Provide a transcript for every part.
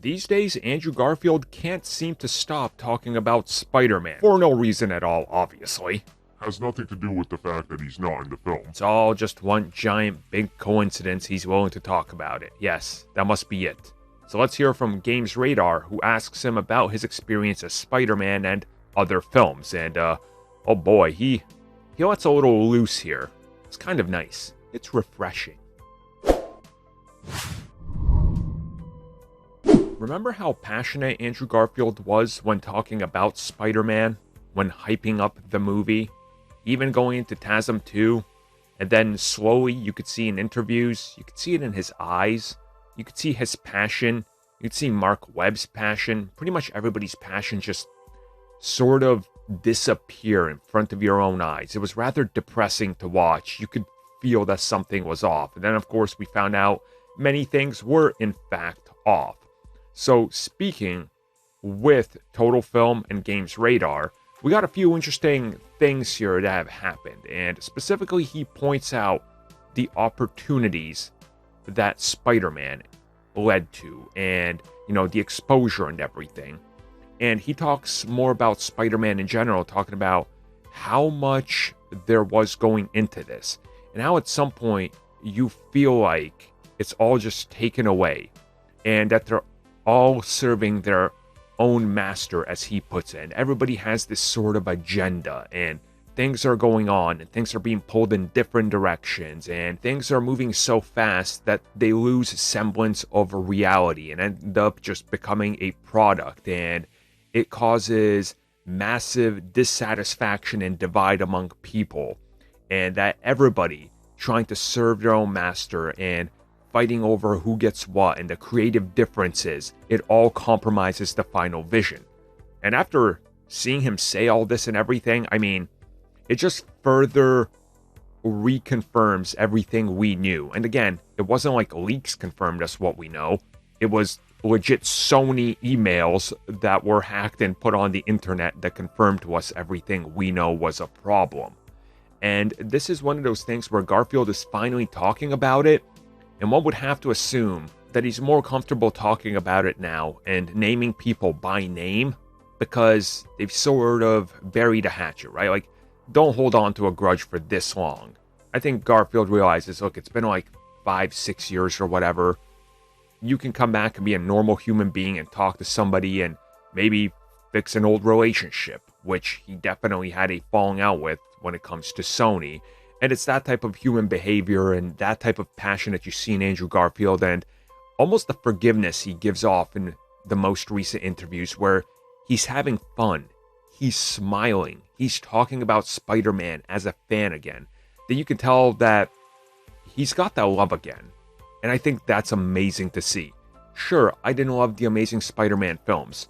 These days, Andrew Garfield can't seem to stop talking about Spider-Man. For no reason at all, obviously. Has nothing to do with the fact that he's not in the film. It's all just one giant big coincidence he's willing to talk about it. Yes, that must be it. So let's hear from Games Radar, who asks him about his experience as Spider-Man and other films. And, oh boy, he lets a little loose here. It's kind of nice. It's refreshing. Remember how passionate Andrew Garfield was when talking about Spider-Man? When hyping up the movie? Even going into TASM 2? And then slowly you could see in interviews, you could see it in his eyes. You could see his passion. You could see Mark Webb's passion. Pretty much everybody's passion just sort of disappear in front of your own eyes. It was rather depressing to watch. You could feel that something was off. And then, of course, we found out many things were, in fact, off. So, speaking with Total Film and Games Radar, we got a few interesting things here that have happened. And specifically, he points out the opportunities that Spider-Man led to and, the exposure and everything. And he talks more about Spider-Man in general, talking about how much there was going into this. And how at some point you feel like it's all just taken away. And that they're all serving their own master, as he puts it. And everybody has this sort of agenda. And things are going on. And things are being pulled in different directions. And things are moving so fast that they lose semblance of reality. And end up just becoming a product. And it causes massive dissatisfaction and divide among people. And that everybody trying to serve their own master and fighting over who gets what and the creative differences, it all compromises the final vision. And after seeing him say all this and everything, it just further reconfirms everything we knew. And again, it wasn't like leaks confirmed us what we know. It was legit Sony emails that were hacked and put on the internet that confirmed to us everything we know was a problem. And this is one of those things where Garfield is finally talking about it, and one would have to assume that he's more comfortable talking about it now and naming people by name because they've sort of buried a hatchet, right? Like, don't hold on to a grudge for this long. I think Garfield realizes, look, it's been like 5-6 years or whatever. You can come back and be a normal human being and talk to somebody and maybe fix an old relationship, which he definitely had a falling out with when it comes to Sony. And it's that type of human behavior and that type of passion that you see in Andrew Garfield and almost the forgiveness he gives off in the most recent interviews where he's having fun. He's smiling. He's talking about Spider-Man as a fan again. That you can tell that he's got that love again. And I think that's amazing to see. Sure, I didn't love the Amazing Spider-Man films,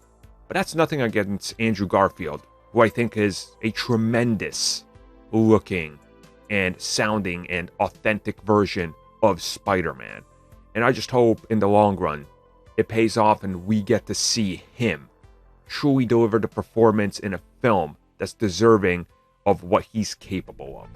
but that's nothing against Andrew Garfield, who I think is a tremendous looking and sounding and authentic version of Spider-Man. And I just hope in the long run it pays off and we get to see him truly deliver the performance in a film that's deserving of what he's capable of.